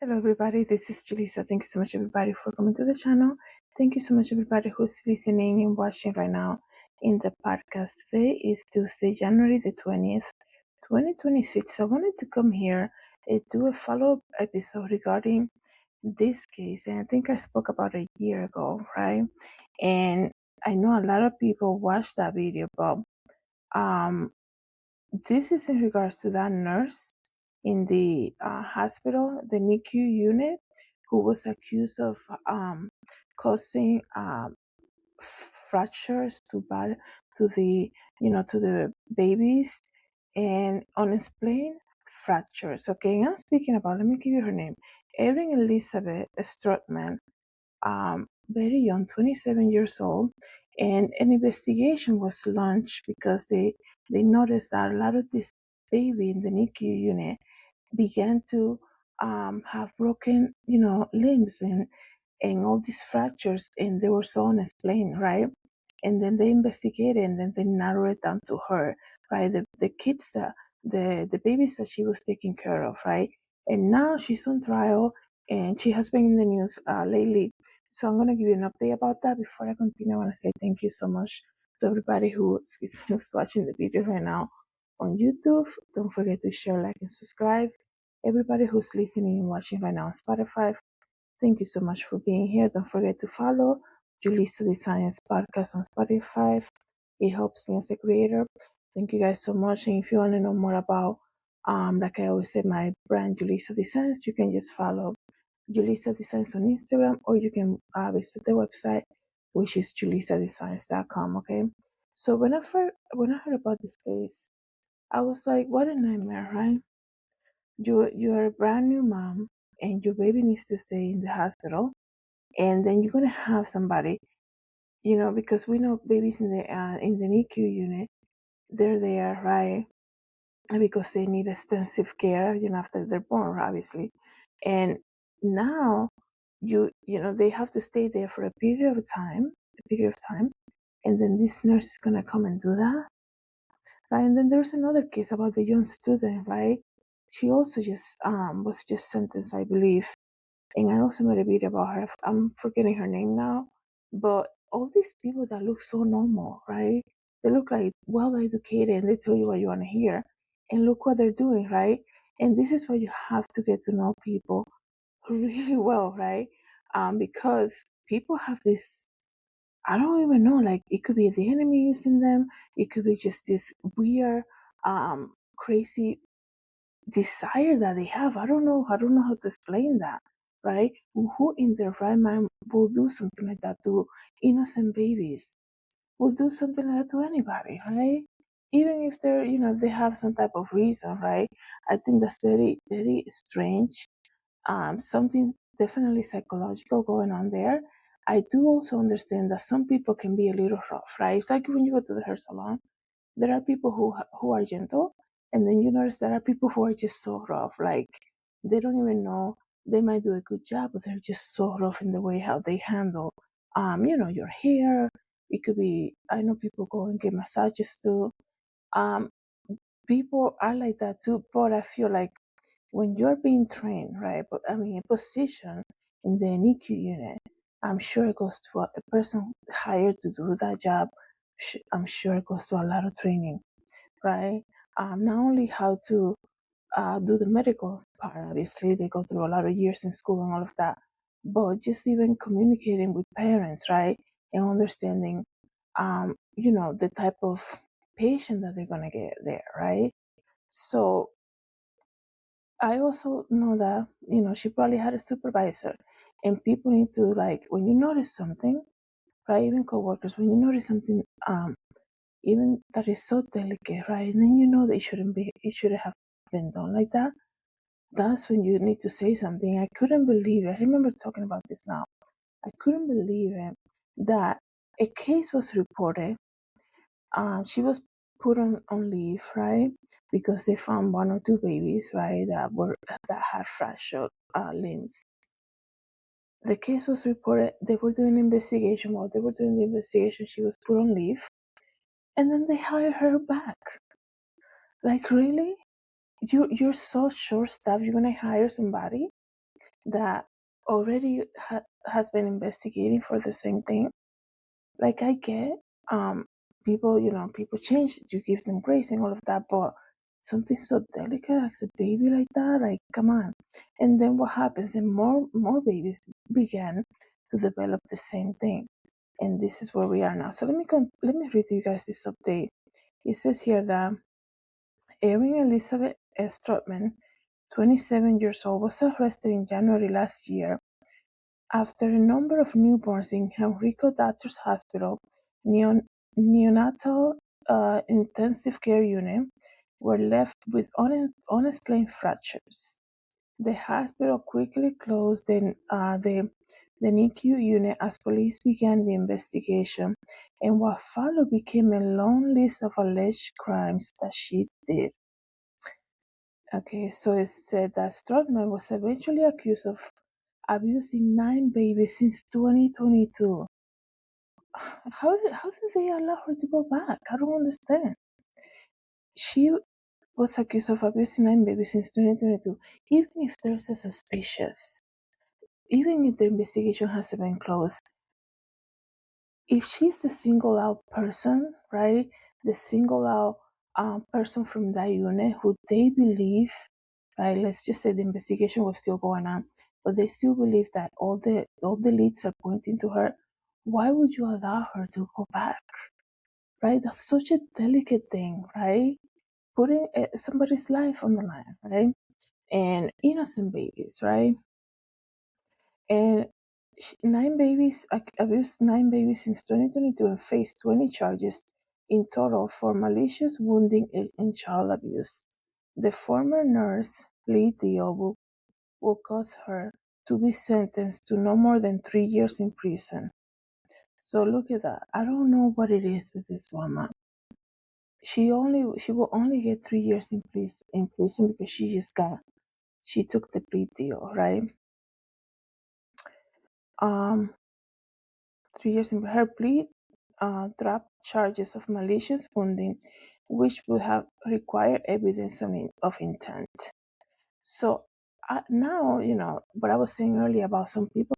Hello everybody, this is Julissa. Thank you so much everybody for coming to the channel. Thank you so much everybody who's listening and watching right now in the podcast. Today is Tuesday, January the 20th, 2026. I wanted to come here and do a follow-up episode regarding this case, and I think I spoke about a year ago, right? And I know a lot of people watched that video, but this is in regards to that nurse in the hospital, the NICU unit, who was accused of causing fractures to the babies and unexplained fractures. Okay, and I'm speaking about. Let me give you her name, Erin Elizabeth Strotman. Very young, 27 years old, and an investigation was launched because they noticed that a lot of this baby in the NICU unit began to have broken, limbs and all these fractures, and they were so unexplained, right? And then they investigated, and then they narrowed it down to her, right? The kids that the babies that she was taking care of, right? And now she's on trial, and she has been in the news lately. So I'm gonna give you an update about that. Before I continue, I want to say thank you so much to everybody who's watching the video right now on YouTube. Don't forget to share, like, and subscribe. Everybody who's listening and watching right now on Spotify, thank you so much for being here. Don't forget to follow JulissaDesigns podcast on Spotify. It helps me as a creator. Thank you guys so much. And if you want to know more about, like I always say, my brand Julissa Designs, you can just follow Julissa Designs on Instagram, or you can visit the website, which is JulissaDesigns.com. Okay. So when I heard about this case, I was like, what a nightmare, right? You're a brand new mom, and your baby needs to stay in the hospital, and then you're gonna have somebody, because we know babies in the NICU unit, they're there, right? Because they need extensive care, after they're born, obviously, and now they have to stay there for a period of time, and then this nurse is gonna come and do that. Right, and then there's another case about the young student, right? She also just was just sentenced, I believe, and I also made a video about her. I'm forgetting her name now, but all these people that look so normal, right? They look like well educated, and they tell you what you want to hear, and look what they're doing, right? And this is why you have to get to know people really well, right? Because people have this, I don't even know, like it could be the enemy using them. It could be just this weird, crazy desire that they have. I don't know how to explain that, right? Who in their right mind will do something like that to innocent babies? Will do something like that to anybody, right? Even if they're, they have some type of reason, right? I think that's very, very strange. Something definitely psychological going on there. I do also understand that some people can be a little rough, right? It's like when you go to the hair salon, there are people who are gentle, and then you notice there are people who are just so rough, like they don't even know. They might do a good job, but they're just so rough in the way how they handle, your hair. It could be, I know people go and get massages too. Um, People are like that too, but I feel like when you're being trained, right? But I mean, a position in the NICU unit, I'm sure it goes to a person hired to do that job. I'm sure it goes to a lot of training, right? Not only how to do the medical part, obviously, they go through a lot of years in school and all of that, but just even communicating with parents, right? And understanding, the type of patient that they're going to get there, right? So I also know that, she probably had a supervisor, and people need to, like, when you notice something, right? Even coworkers, when you notice something, even that is so delicate, right? And then you know that it shouldn't have been done like that. That's when you need to say something. I couldn't believe it. I remember talking about this now. I couldn't believe it that a case was reported. She was put on leave, right? Because they found one or two babies, right, that had fractured limbs. The case was reported. They were doing an investigation. While they were doing the investigation, she was put on leave, and then they hired her back. Like, really? You're so short-staffed. You're gonna hire somebody that already has been investigating for the same thing. Like I get, people, people change. You give them grace and all of that, but something so delicate as a baby like that, like come on. And then what happens? And more babies began to develop the same thing, and this is where we are now. So let me read to you guys this update. It says here that Erin Elizabeth Strotman, 27 years old, was arrested in January last year after a number of newborns in Henrico Doctors Hospital neonatal intensive care unit were left with unexplained fractures. The hospital quickly closed the NICU unit as police began the investigation, and what followed became a long list of alleged crimes that she did. Okay, so it said that Strotman was eventually accused of abusing 9 babies since 2022. How did they allow her to go back? I don't understand. She was accused of abusing 9 babies since 2022. Even if there's a suspicious, even if the investigation hasn't been closed, if she's the single out person, right? The single out person from that unit who they believe, right? Let's just say the investigation was still going on, but they still believe that all the leads are pointing to her. Why would you allow her to go back? Right? That's such a delicate thing, right? Putting somebody's life on the line, right? And innocent babies, right? And 9 babies, abused 9 babies since 2022 and faced 20 charges in total for malicious wounding and child abuse. The former nurse plea deal will cause her to be sentenced to no more than 3 years in prison. So look at that. I don't know what it is with this woman. She will only get 3 years in prison because she took the plea deal, right? 3 years in her plea dropped charges of malicious wounding, which would have required evidence of intent. So now, what I was saying earlier about some people